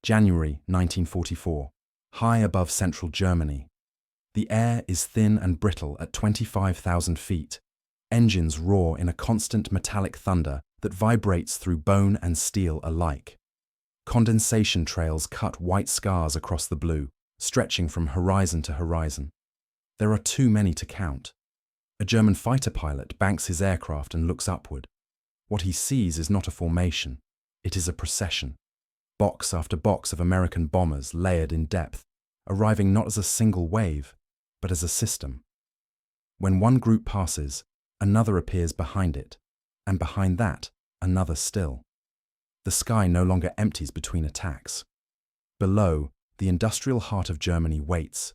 January 1944. High above central Germany. The air is thin and brittle at 25,000 feet. Engines roar in a constant metallic thunder that vibrates through bone and steel alike. Condensation trails cut white scars across the blue, stretching from horizon to horizon. There are too many to count. A German fighter pilot banks his aircraft and looks upward. What he sees is not a formation, it is a procession. Box after box of American bombers layered in depth, arriving not as a single wave, but as a system. When one group passes, another appears behind it, and behind that, another still. The sky no longer empties between attacks. Below, the industrial heart of Germany waits.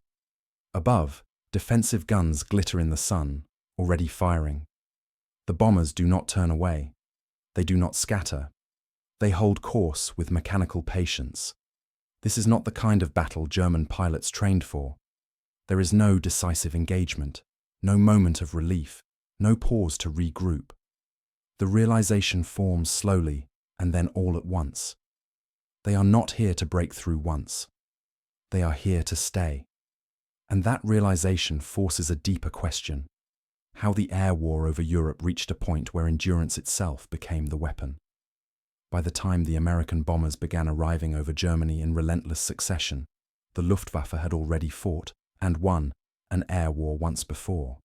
Above, defensive guns glitter in the sun, already firing. The bombers do not turn away. They do not scatter. They hold course with mechanical patience. This is not the kind of battle German pilots trained for. There is no decisive engagement, no moment of relief, no pause to regroup. The realization forms slowly and then all at once. They are not here to break through once. They are here to stay. And that realization forces a deeper question: how the air war over Europe reached a point where endurance itself became the weapon. By the time the American bombers began arriving over Germany in relentless succession, the Luftwaffe had already fought and won an air war once before.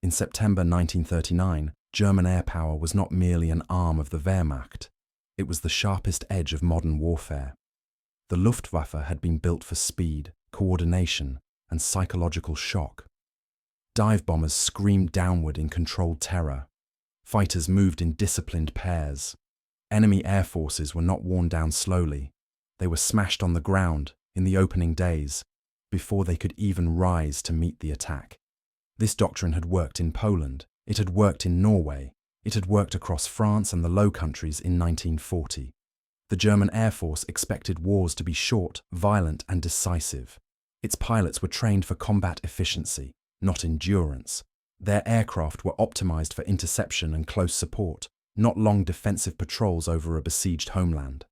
In September 1939, German air power was not merely an arm of the Wehrmacht, it was the sharpest edge of modern warfare. The Luftwaffe had been built for speed, coordination, and psychological shock. Dive bombers screamed downward in controlled terror. Fighters moved in disciplined pairs. Enemy air forces were not worn down slowly. They were smashed on the ground in the opening days, before they could even rise to meet the attack. This doctrine had worked in Poland, it had worked in Norway, it had worked across France and the Low Countries in 1940. The German Air Force expected wars to be short, violent, and decisive. Its pilots were trained for combat efficiency, not endurance. Their aircraft were optimized for interception and close support, not long defensive patrols over a besieged homeland.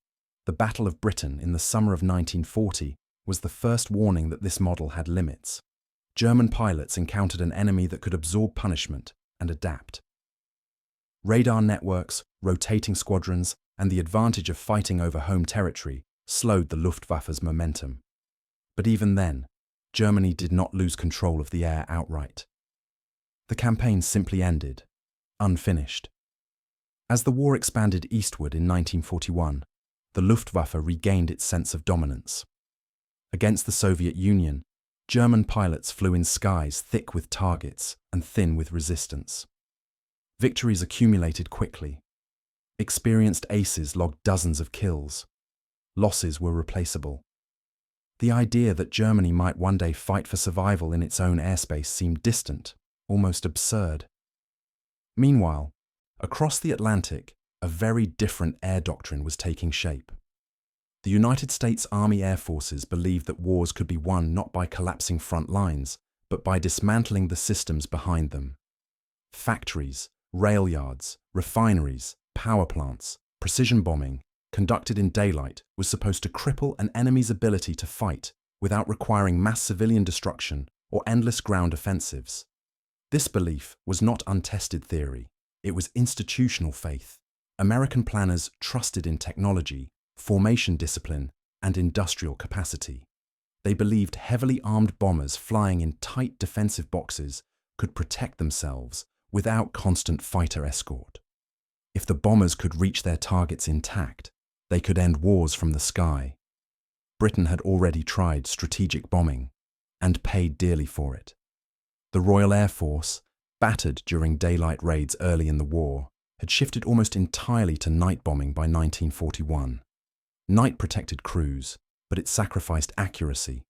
The Battle of Britain in the summer of 1940 was the first warning that this model had limits. German pilots encountered an enemy that could absorb punishment and adapt. Radar networks, rotating squadrons, and the advantage of fighting over home territory slowed the Luftwaffe's momentum. But even then, Germany did not lose control of the air outright. The campaign simply ended, unfinished. As the war expanded eastward in 1941, the Luftwaffe regained its sense of dominance. Against the Soviet Union, German pilots flew in skies thick with targets and thin with resistance. Victories accumulated quickly. Experienced aces logged dozens of kills. Losses were replaceable. The idea that Germany might one day fight for survival in its own airspace seemed distant, almost absurd. Meanwhile, across the Atlantic, a very different air doctrine was taking shape. The United States Army Air Forces believed that wars could be won not by collapsing front lines, but by dismantling the systems behind them. Factories, rail yards, refineries, power plants, precision bombing, conducted in daylight, was supposed to cripple an enemy's ability to fight without requiring mass civilian destruction or endless ground offensives. This belief was not untested theory, it was institutional faith. American planners trusted in technology, formation discipline, and industrial capacity. They believed heavily armed bombers flying in tight defensive boxes could protect themselves without constant fighter escort. If the bombers could reach their targets intact, they could end wars from the sky. Britain had already tried strategic bombing and paid dearly for it. The Royal Air Force, battered during daylight raids early in the war, had shifted almost entirely to night bombing by 1941. Night protected crews, but it sacrificed accuracy.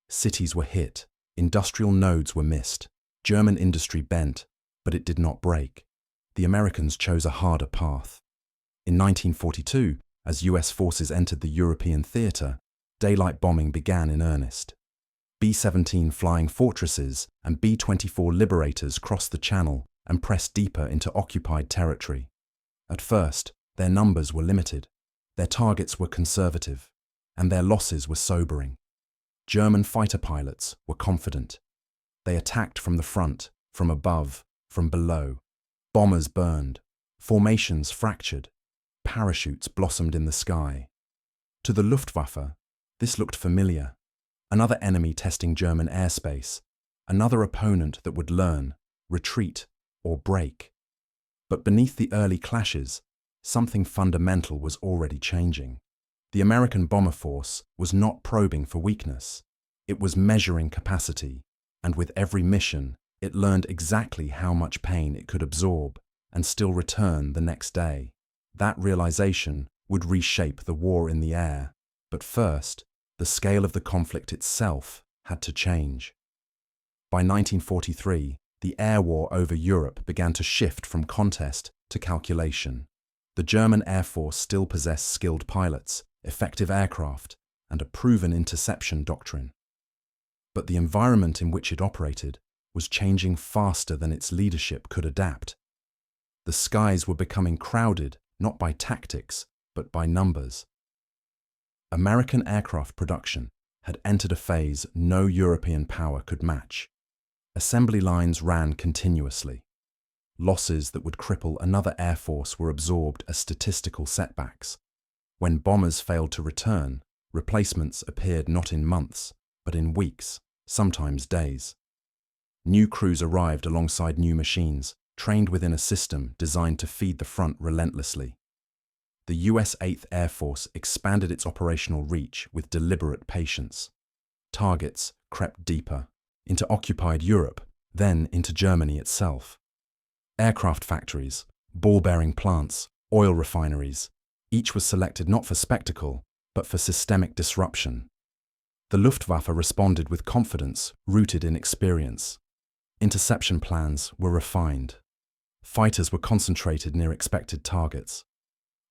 Cities were hit, industrial nodes were missed, German industry bent, but it did not break. The Americans chose a harder path. In 1942, as US forces entered the European theatre, daylight bombing began in earnest. B-17 Flying Fortresses and B-24 Liberators crossed the Channel and pressed deeper into occupied territory. At first, their numbers were limited. Their targets were conservative. and their losses were sobering. German fighter pilots were confident. They attacked from the front, from above, from below. Bombers burned, formations fractured, parachutes blossomed in the sky. To the Luftwaffe, this looked familiar. Another enemy testing German airspace, another opponent that would learn, retreat, or break. But beneath the early clashes, something fundamental was already changing. The American bomber force was not probing for weakness. It was measuring capacity, and with every mission, it learned exactly how much pain it could absorb and still return the next day. That realization would reshape the war in the air. But first, the scale of the conflict itself had to change. By 1943, the air war over Europe began to shift from contest to calculation. The German Air Force still possessed skilled pilots, effective aircraft, and a proven interception doctrine. But the environment in which it operated was changing faster than its leadership could adapt. The skies were becoming crowded, not by tactics, but by numbers. American aircraft production had entered a phase no European power could match. Assembly lines ran continuously. Losses that would cripple another air force were absorbed as statistical setbacks. When bombers failed to return, replacements appeared not in months, but in weeks, sometimes days. New crews arrived alongside new machines, trained within a system designed to feed the front relentlessly. The US 8th Air Force expanded its operational reach with deliberate patience. Targets crept deeper, into occupied Europe, then into Germany itself. Aircraft factories, ball-bearing plants, oil refineries, each was selected not for spectacle, but for systemic disruption. The Luftwaffe responded with confidence rooted in experience. Interception plans were refined. Fighters were concentrated near expected targets.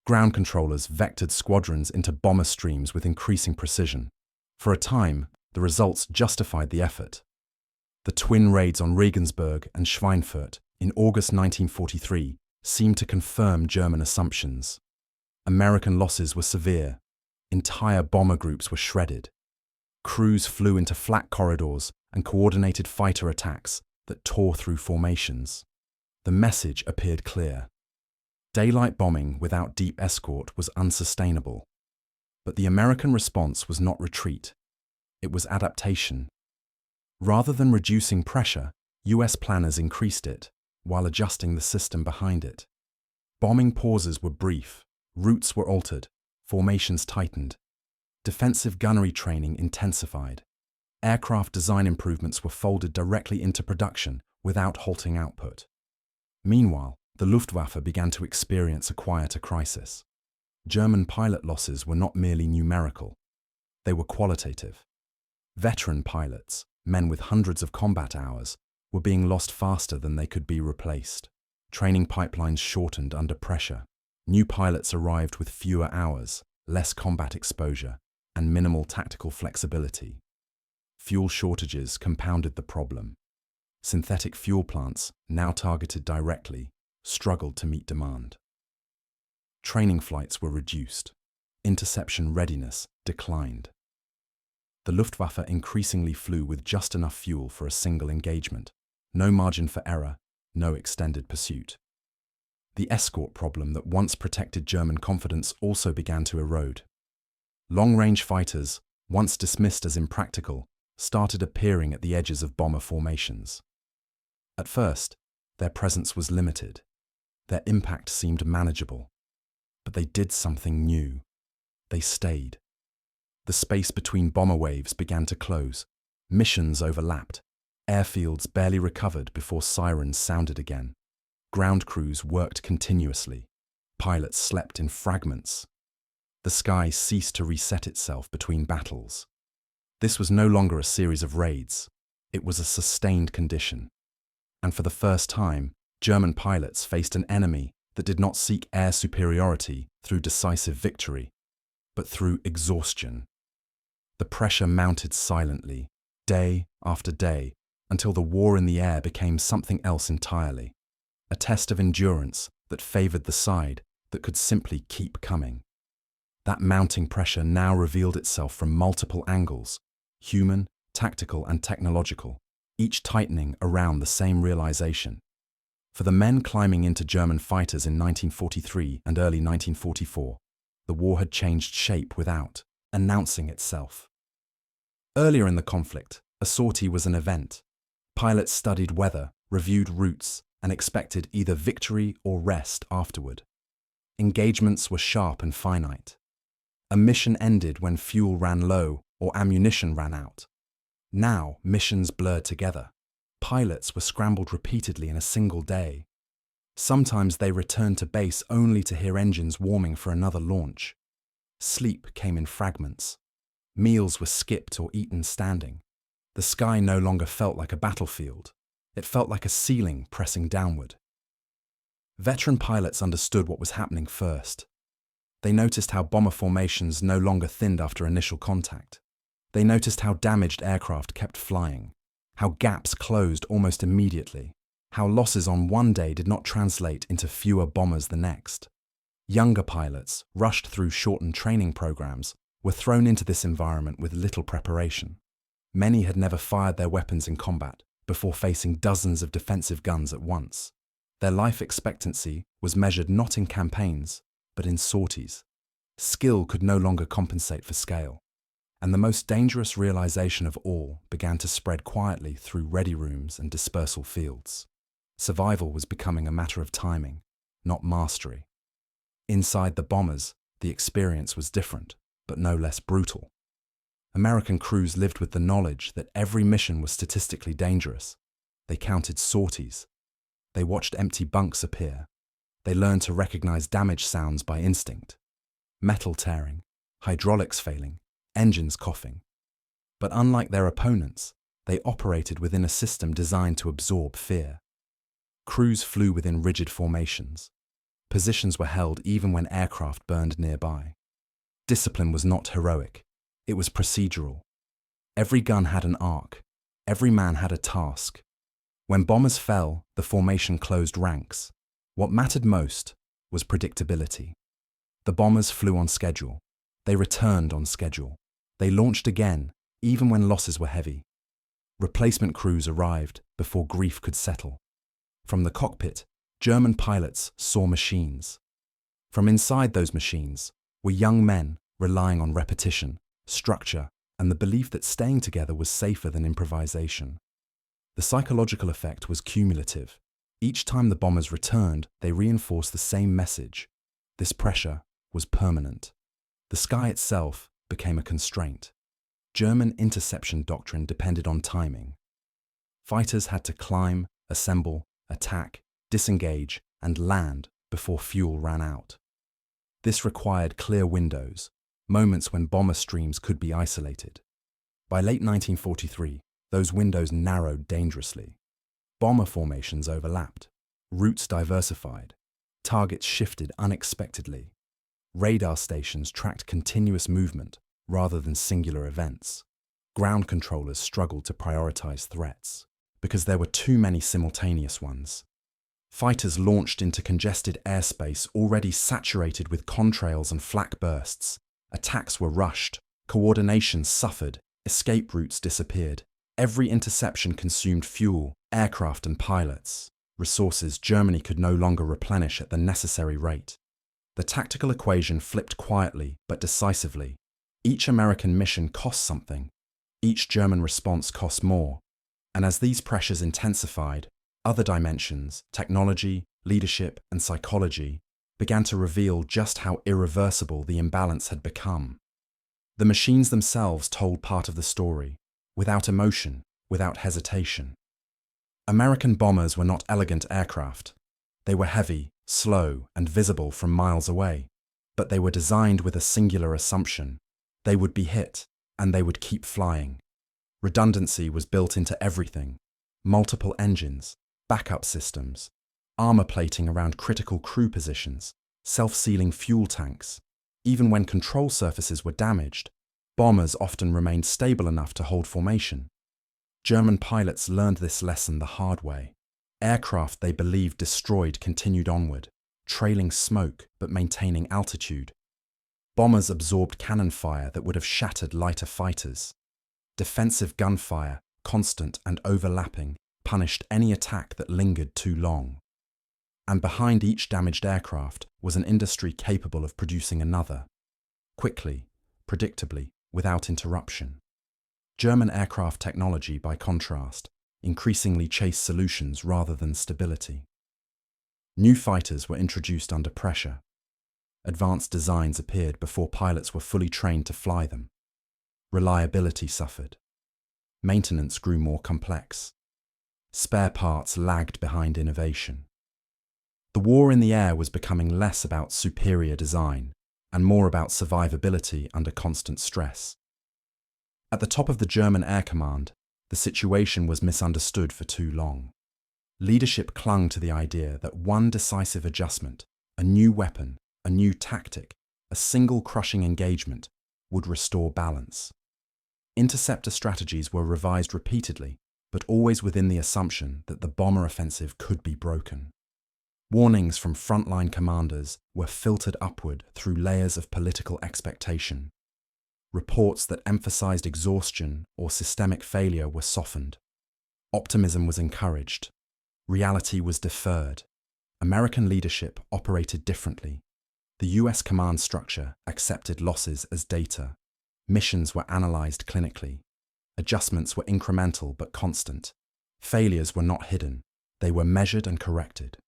Ground controllers vectored squadrons into bomber streams with increasing precision. For a time, the results justified the effort. The twin raids on Regensburg and Schweinfurt in August 1943 seemed to confirm German assumptions. American losses were severe. Entire bomber groups were shredded. Crews flew into flat corridors and coordinated fighter attacks that tore through formations. The message appeared clear. Daylight bombing without deep escort was unsustainable. But the American response was not retreat. It was adaptation. Rather than reducing pressure, US planners increased it, while adjusting the system behind it. Bombing pauses were brief, routes were altered, formations tightened. Defensive gunnery training intensified. Aircraft design improvements were folded directly into production without halting output. Meanwhile, the Luftwaffe began to experience a quieter crisis. German pilot losses were not merely numerical. They were qualitative. Veteran pilots, men with hundreds of combat hours, were being lost faster than they could be replaced. Training pipelines shortened under pressure. New pilots arrived with fewer hours, less combat exposure, and minimal tactical flexibility. Fuel shortages compounded the problem. Synthetic fuel plants, now targeted directly, struggled to meet demand. Training flights were reduced. Interception readiness declined. The Luftwaffe increasingly flew with just enough fuel for a single engagement. No margin for error, no extended pursuit. The escort problem that once protected German confidence also began to erode. Long-range fighters, once dismissed as impractical, started appearing at the edges of bomber formations. At first, their presence was limited. Their impact seemed manageable. But they did something new. They stayed. The space between bomber waves began to close. Missions overlapped. Airfields barely recovered before sirens sounded again. Ground crews worked continuously. Pilots slept in fragments. The sky ceased to reset itself between battles. This was no longer a series of raids. It was a sustained condition. And for the first time, German pilots faced an enemy that did not seek air superiority through decisive victory, but through exhaustion. The pressure mounted silently, day after day, until the war in the air became something else entirely, a test of endurance that favored the side that could simply keep coming. That mounting pressure now revealed itself from multiple angles: human, tactical, and technological, each tightening around the same realization. For the men climbing into German fighters in 1943 and early 1944, the war had changed shape without announcing itself. Earlier in the conflict, a sortie was an event. Pilots studied weather, reviewed routes, and expected either victory or rest afterward. Engagements were sharp and finite. A mission ended when fuel ran low or ammunition ran out. Now, missions blurred together. Pilots were scrambled repeatedly in a single day. Sometimes they returned to base only to hear engines warming for another launch. Sleep came in fragments. Meals were skipped or eaten standing. The sky no longer felt like a battlefield. It felt like a ceiling pressing downward. Veteran pilots understood what was happening first. They noticed how bomber formations no longer thinned after initial contact. They noticed how damaged aircraft kept flying, how gaps closed almost immediately, how losses on one day did not translate into fewer bombers the next. Younger pilots, rushed through shortened training programs, were thrown into this environment with little preparation. Many had never fired their weapons in combat before facing dozens of defensive guns at once. Their life expectancy was measured not in campaigns, but in sorties. Skill could no longer compensate for scale. And the most dangerous realization of all began to spread quietly through ready rooms and dispersal fields. Survival was becoming a matter of timing, not mastery. Inside the bombers, the experience was different, but no less brutal. American crews lived with the knowledge that every mission was statistically dangerous. They counted sorties. They watched empty bunks appear. They learned to recognize damage sounds by instinct. Metal tearing, hydraulics failing, engines coughing. But unlike their opponents, they operated within a system designed to absorb fear. Crews flew within rigid formations. Positions were held even when aircraft burned nearby. Discipline was not heroic. It was procedural. Every gun had an arc. Every man had a task. When bombers fell, the formation closed ranks. What mattered most was predictability. The bombers flew on schedule. They returned on schedule. They launched again, even when losses were heavy. Replacement crews arrived before grief could settle. From the cockpit, German pilots saw machines. From inside those machines were young men relying on repetition, structure, and the belief that staying together was safer than improvisation. The psychological effect was cumulative. Each time the bombers returned, they reinforced the same message. This pressure was permanent. The sky itself became a constraint. German interception doctrine depended on timing. Fighters had to climb, assemble, attack, disengage, and land before fuel ran out. This required clear windows, moments when bomber streams could be isolated. By late 1943, those windows narrowed dangerously. Bomber formations overlapped, routes diversified, targets shifted unexpectedly. Radar stations tracked continuous movement rather than singular events. Ground controllers struggled to prioritize threats because there were too many simultaneous ones. Fighters launched into congested airspace already saturated with contrails and flak bursts. Attacks were rushed, coordination suffered, escape routes disappeared. Every interception consumed fuel, aircraft and pilots, resources Germany could no longer replenish at the necessary rate. The tactical equation flipped quietly but decisively. Each American mission cost something. Each German response cost more. And as these pressures intensified, other dimensions, technology, leadership, and psychology, began to reveal just how irreversible the imbalance had become. The machines themselves told part of the story, without emotion, without hesitation. American bombers were not elegant aircraft. They were heavy, slow, and visible from miles away, but they were designed with a singular assumption. They would be hit, and they would keep flying. Redundancy was built into everything. Multiple engines, backup systems, armor plating around critical crew positions, self-sealing fuel tanks. Even when control surfaces were damaged, bombers often remained stable enough to hold formation. German pilots learned this lesson the hard way. Aircraft they believed destroyed continued onward, trailing smoke but maintaining altitude. Bombers absorbed cannon fire that would have shattered lighter fighters. Defensive gunfire, constant and overlapping, punished any attack that lingered too long. And behind each damaged aircraft was an industry capable of producing another, quickly, predictably, without interruption. German aircraft technology, by contrast, increasingly chased solutions rather than stability. New fighters were introduced under pressure. Advanced designs appeared before pilots were fully trained to fly them. Reliability suffered. Maintenance grew more complex. Spare parts lagged behind innovation. The war in the air was becoming less about superior design and more about survivability under constant stress. At the top of the German Air Command, the situation was misunderstood for too long. Leadership clung to the idea that one decisive adjustment, a new weapon, a new tactic, a single crushing engagement, would restore balance. Interceptor strategies were revised repeatedly, but always within the assumption that the bomber offensive could be broken. Warnings from frontline commanders were filtered upward through layers of political expectation. Reports that emphasized exhaustion or systemic failure were softened. Optimism was encouraged. Reality was deferred. American leadership operated differently. The US command structure accepted losses as data. Missions were analyzed clinically. Adjustments were incremental but constant. Failures were not hidden. They were measured and corrected.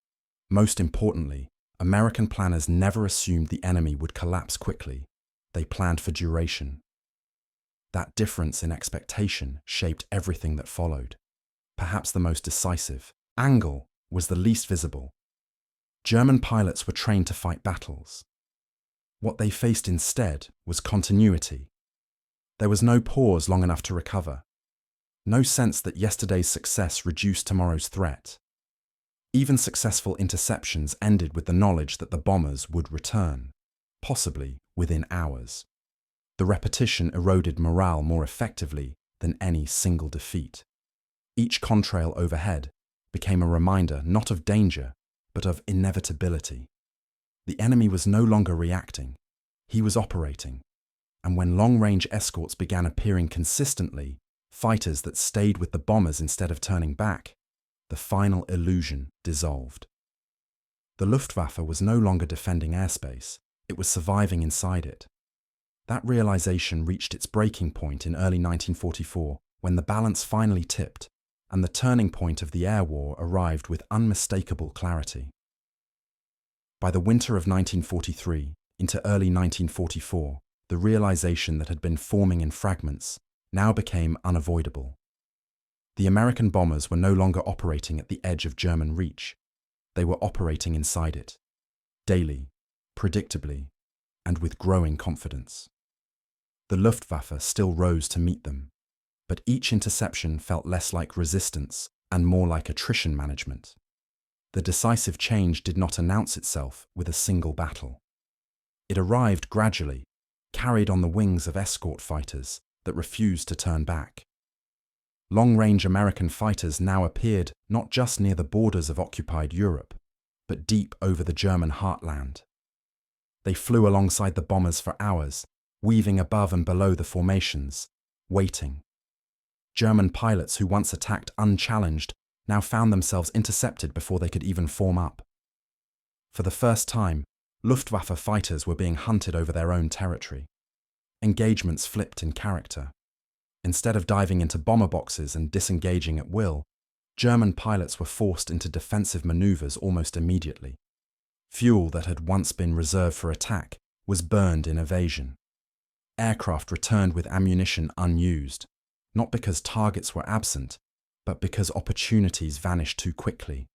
Most importantly, American planners never assumed the enemy would collapse quickly. They planned for duration. That difference in expectation shaped everything that followed. Perhaps the most decisive, angle, was the least visible. German pilots were trained to fight battles. What they faced instead was continuity. There was no pause long enough to recover. No sense that yesterday's success reduced tomorrow's threat. Even successful interceptions ended with the knowledge that the bombers would return, possibly within hours. The repetition eroded morale more effectively than any single defeat. Each contrail overhead became a reminder not of danger, but of inevitability. The enemy was no longer reacting. He was operating. And when long-range escorts began appearing consistently, fighters that stayed with the bombers instead of turning back, the final illusion dissolved. The Luftwaffe was no longer defending airspace, it was surviving inside it. That realization reached its breaking point in early 1944, when the balance finally tipped, and the turning point of the air war arrived with unmistakable clarity. By the winter of 1943 into early 1944, the realization that had been forming in fragments now became unavoidable. The American bombers were no longer operating at the edge of German reach. They were operating inside it, daily, predictably, and with growing confidence. The Luftwaffe still rose to meet them, but each interception felt less like resistance and more like attrition management. The decisive change did not announce itself with a single battle. It arrived gradually, carried on the wings of escort fighters that refused to turn back. Long-range American fighters now appeared not just near the borders of occupied Europe, but deep over the German heartland. They flew alongside the bombers for hours, weaving above and below the formations, waiting. German pilots who once attacked unchallenged now found themselves intercepted before they could even form up. For the first time, Luftwaffe fighters were being hunted over their own territory. Engagements flipped in character. Instead of diving into bomber boxes and disengaging at will, German pilots were forced into defensive maneuvers almost immediately. Fuel that had once been reserved for attack was burned in evasion. Aircraft returned with ammunition unused, not because targets were absent, but because opportunities vanished too quickly.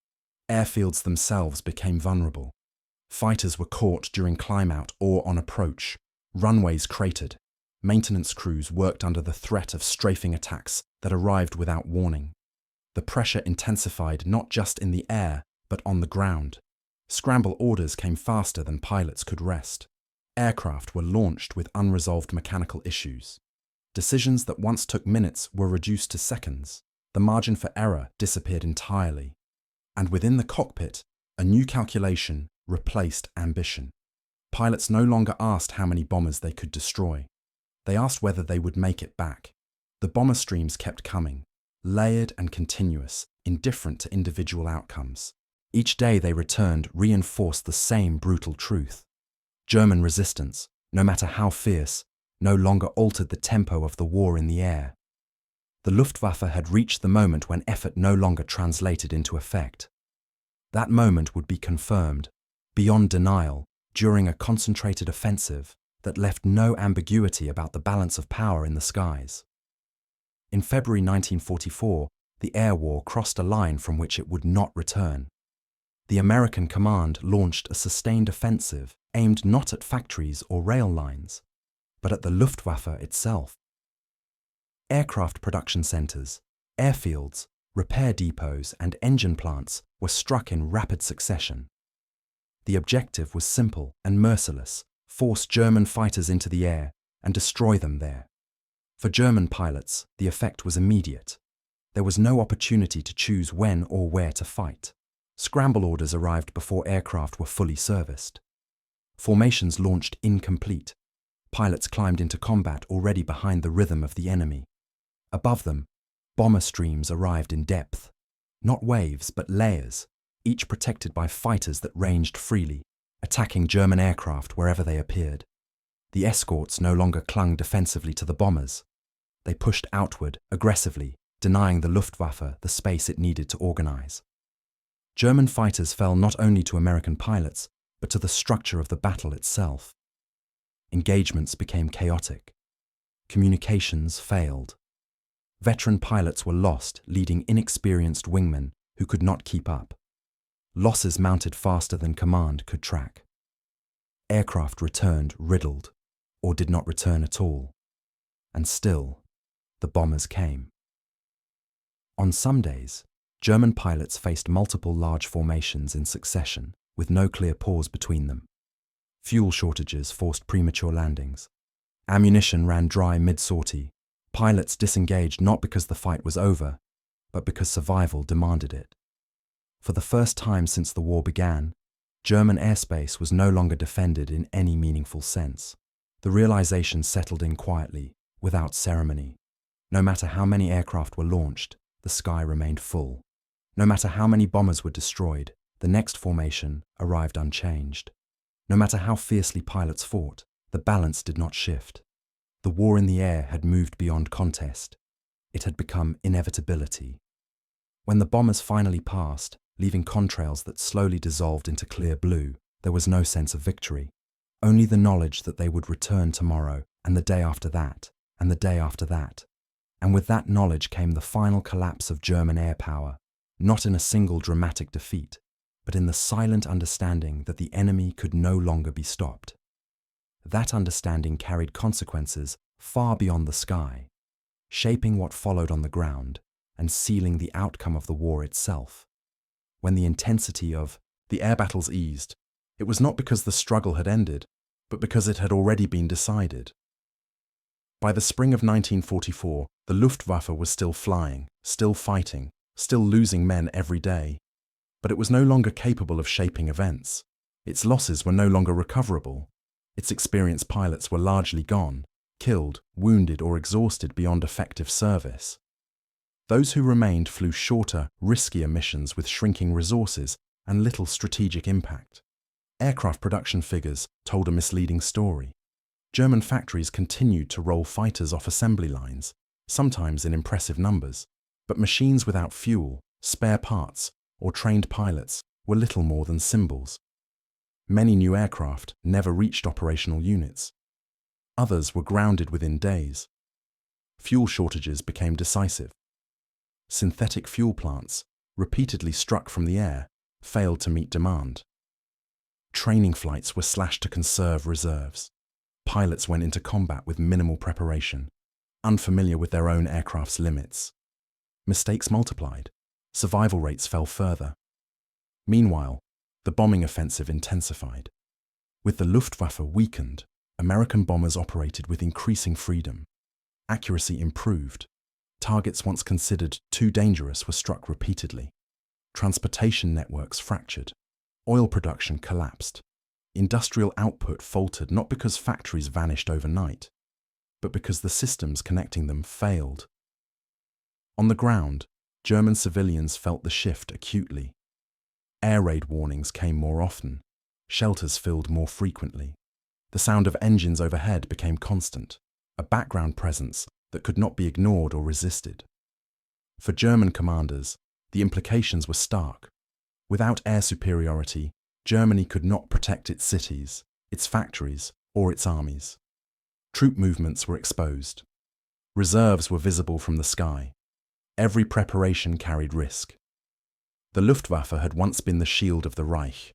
Airfields themselves became vulnerable. Fighters were caught during climb-out or on approach. Runways cratered. Maintenance crews worked under the threat of strafing attacks that arrived without warning. The pressure intensified not just in the air, but on the ground. Scramble orders came faster than pilots could rest. Aircraft were launched with unresolved mechanical issues. Decisions that once took minutes were reduced to seconds. The margin for error disappeared entirely. And within the cockpit, a new calculation replaced ambition. Pilots no longer asked how many bombers they could destroy. They asked whether they would make it back. The bomber streams kept coming, layered and continuous, indifferent to individual outcomes. Each day they returned reinforced the same brutal truth. German resistance, no matter how fierce, no longer altered the tempo of the war in the air. The Luftwaffe had reached the moment when effort no longer translated into effect. That moment would be confirmed, beyond denial, during a concentrated offensive that left no ambiguity about the balance of power in the skies. In February 1944, the air war crossed a line from which it would not return. The American command launched a sustained offensive aimed not at factories or rail lines, but at the Luftwaffe itself. Aircraft production centers, airfields, repair depots, and engine plants were struck in rapid succession. The objective was simple and merciless: force German fighters into the air and destroy them there. For German pilots, the effect was immediate. There was no opportunity to choose when or where to fight. Scramble orders arrived before aircraft were fully serviced. Formations launched incomplete. Pilots climbed into combat already behind the rhythm of the enemy. Above them, bomber streams arrived in depth. Not waves, but layers, each protected by fighters that ranged freely, attacking German aircraft wherever they appeared. The escorts no longer clung defensively to the bombers. They pushed outward, aggressively, denying the Luftwaffe the space it needed to organize. German fighters fell not only to American pilots, but to the structure of the battle itself. Engagements became chaotic. Communications failed. Veteran pilots were lost, leading inexperienced wingmen who could not keep up. Losses mounted faster than command could track. Aircraft returned riddled, or did not return at all. And still, the bombers came. On some days, German pilots faced multiple large formations in succession, with no clear pause between them. Fuel shortages forced premature landings. Ammunition ran dry mid-sortie. Pilots disengaged not because the fight was over, but because survival demanded it. For the first time since the war began, German airspace was no longer defended in any meaningful sense. The realization settled in quietly, without ceremony. No matter how many aircraft were launched, the sky remained full. No matter how many bombers were destroyed, the next formation arrived unchanged. No matter how fiercely pilots fought, the balance did not shift. The war in the air had moved beyond contest. It had become inevitability. When the bombers finally passed, leaving contrails that slowly dissolved into clear blue, there was no sense of victory. Only the knowledge that they would return tomorrow, and the day after that, and the day after that. And with that knowledge came the final collapse of German air power, not in a single dramatic defeat, but in the silent understanding that the enemy could no longer be stopped. That understanding carried consequences far beyond the sky, shaping what followed on the ground and sealing the outcome of the war itself. When the intensity of the air battles eased, it was not because the struggle had ended, but because it had already been decided. By the spring of 1944, the Luftwaffe was still flying, still fighting, still losing men every day. But it was no longer capable of shaping events. Its losses were no longer recoverable. Its experienced pilots were largely gone, killed, wounded, or exhausted beyond effective service. Those who remained flew shorter, riskier missions with shrinking resources and little strategic impact. Aircraft production figures told a misleading story. German factories continued to roll fighters off assembly lines, sometimes in impressive numbers, but machines without fuel, spare parts, or trained pilots were little more than symbols. Many new aircraft never reached operational units. Others were grounded within days. Fuel shortages became decisive. Synthetic fuel plants, repeatedly struck from the air, failed to meet demand. Training flights were slashed to conserve reserves. Pilots went into combat with minimal preparation, unfamiliar with their own aircraft's limits. Mistakes multiplied. Survival rates fell further. Meanwhile, the bombing offensive intensified. With the Luftwaffe weakened, American bombers operated with increasing freedom. Accuracy improved. Targets once considered too dangerous were struck repeatedly. Transportation networks fractured. Oil production collapsed. industrial output faltered not because factories vanished overnight, but because the systems connecting them failed. On the ground, German civilians felt the shift acutely. Air raid warnings came more often, shelters filled more frequently. The sound of engines overhead became constant, a background presence that could not be ignored or resisted. For German commanders, the implications were stark. Without air superiority, Germany could not protect its cities, its factories, or its armies. Troop movements were exposed. Reserves were visible from the sky. Every preparation carried risk. The Luftwaffe had once been the shield of the Reich.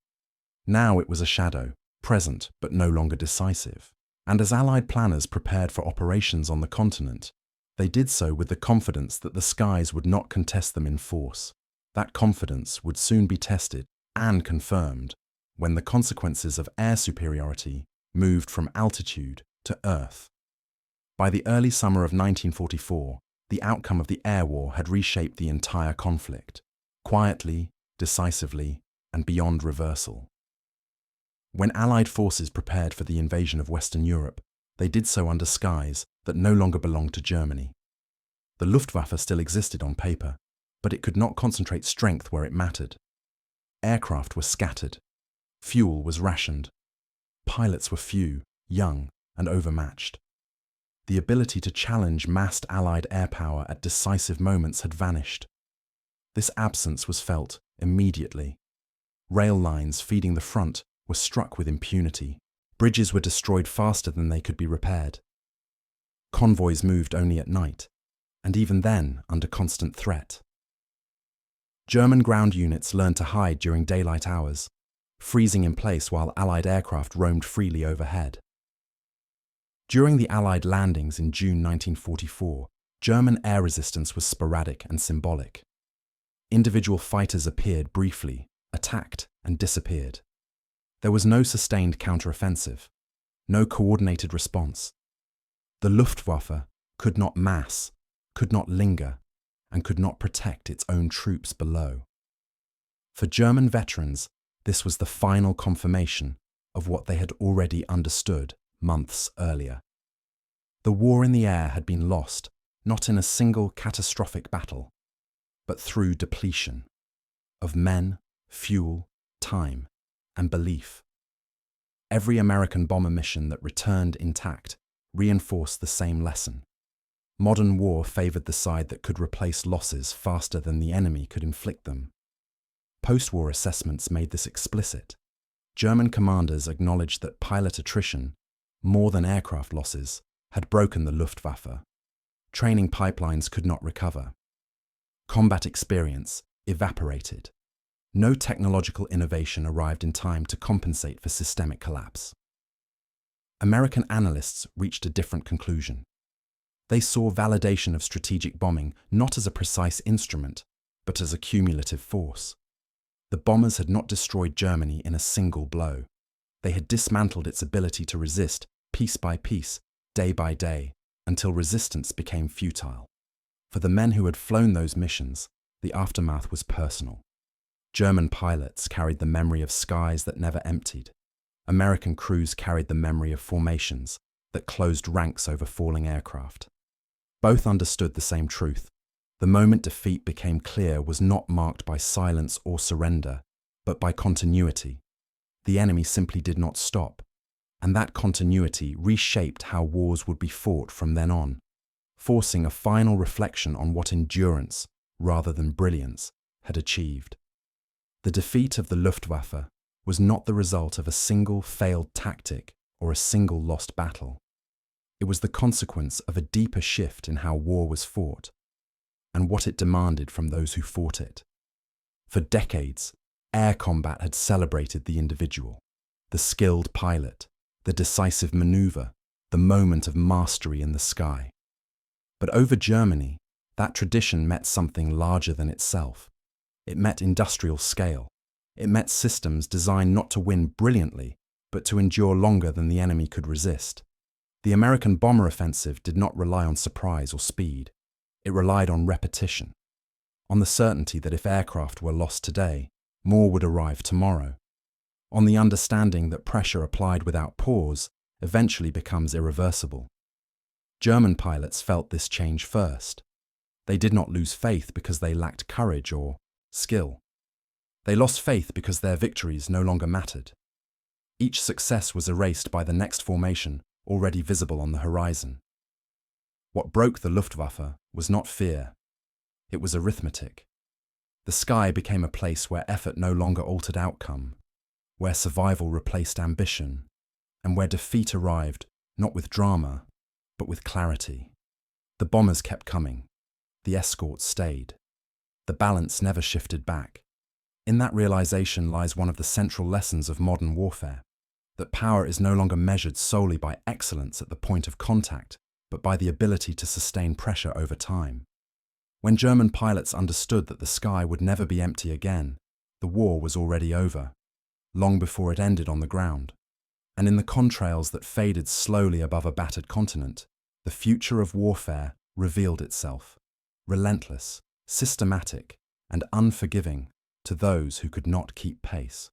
Now it was a shadow, present but no longer decisive. And as Allied planners prepared for operations on the continent, they did so with the confidence that the skies would not contest them in force. That confidence would soon be tested and confirmed when the consequences of air superiority moved from altitude to earth. By the early summer of 1944, the outcome of the air war had reshaped the entire conflict, quietly, decisively, and beyond reversal. When Allied forces prepared for the invasion of Western Europe, they did so under skies that no longer belonged to Germany. The Luftwaffe still existed on paper, but it could not concentrate strength where it mattered. Aircraft were scattered. Fuel was rationed. Pilots were few, young, and overmatched. The ability to challenge massed Allied air power at decisive moments had vanished. This absence was felt immediately. Rail lines feeding the front were struck with impunity. Bridges were destroyed faster than they could be repaired. Convoys moved only at night, and even then under constant threat. German ground units learned to hide during daylight hours, freezing in place while Allied aircraft roamed freely overhead. During the Allied landings in June 1944, German air resistance was sporadic and symbolic. Individual fighters appeared briefly, attacked, and disappeared. There was no sustained counteroffensive, no coordinated response. The Luftwaffe could not mass, could not linger, and could not protect its own troops below. For German veterans, this was the final confirmation of what they had already understood months earlier. The war in the air had been lost, not in a single catastrophic battle, but through depletion of men, fuel, time, and belief. Every American bomber mission that returned intact reinforced the same lesson. Modern war favored the side that could replace losses faster than the enemy could inflict them. Post-war assessments made this explicit. German commanders acknowledged that pilot attrition, more than aircraft losses, had broken the Luftwaffe. Training pipelines could not recover. Combat experience evaporated. No technological innovation arrived in time to compensate for systemic collapse. American analysts reached a different conclusion. They saw validation of strategic bombing not as a precise instrument, but as a cumulative force. The bombers had not destroyed Germany in a single blow. They had dismantled its ability to resist piece by piece, day by day, until resistance became futile. For the men who had flown those missions, the aftermath was personal. German pilots carried the memory of skies that never emptied. American crews carried the memory of formations that closed ranks over falling aircraft. Both understood the same truth. The moment defeat became clear was not marked by silence or surrender, but by continuity. The enemy simply did not stop, and that continuity reshaped how wars would be fought from then on, forcing a final reflection on what endurance, rather than brilliance, had achieved. The defeat of the Luftwaffe was not the result of a single failed tactic or a single lost battle. It was the consequence of a deeper shift in how war was fought, and what it demanded from those who fought it. For decades, air combat had celebrated the individual, the skilled pilot, the decisive maneuver, the moment of mastery in the sky. But over Germany, that tradition met something larger than itself. It met industrial scale. It met systems designed not to win brilliantly, but to endure longer than the enemy could resist. The American bomber offensive did not rely on surprise or speed. It relied on repetition, on the certainty that if aircraft were lost today, more would arrive tomorrow. on the understanding that pressure applied without pause eventually becomes irreversible. German pilots felt this change first. They did not lose faith because they lacked courage or skill. They lost faith because their victories no longer mattered. Each success was erased by the next formation already visible on the horizon. What broke the Luftwaffe was not fear. It was arithmetic. The sky became a place where effort no longer altered outcome, where survival replaced ambition, and where defeat arrived not with drama, but with clarity. The bombers kept coming. The escorts stayed. The balance never shifted back. In that realization lies one of the central lessons of modern warfare, that power is no longer measured solely by excellence at the point of contact, but by the ability to sustain pressure over time. When German pilots understood that the sky would never be empty again, the war was already over, long before it ended on the ground. And in the contrails that faded slowly above a battered continent, the future of warfare revealed itself, relentless, systematic, and unforgiving to those who could not keep pace.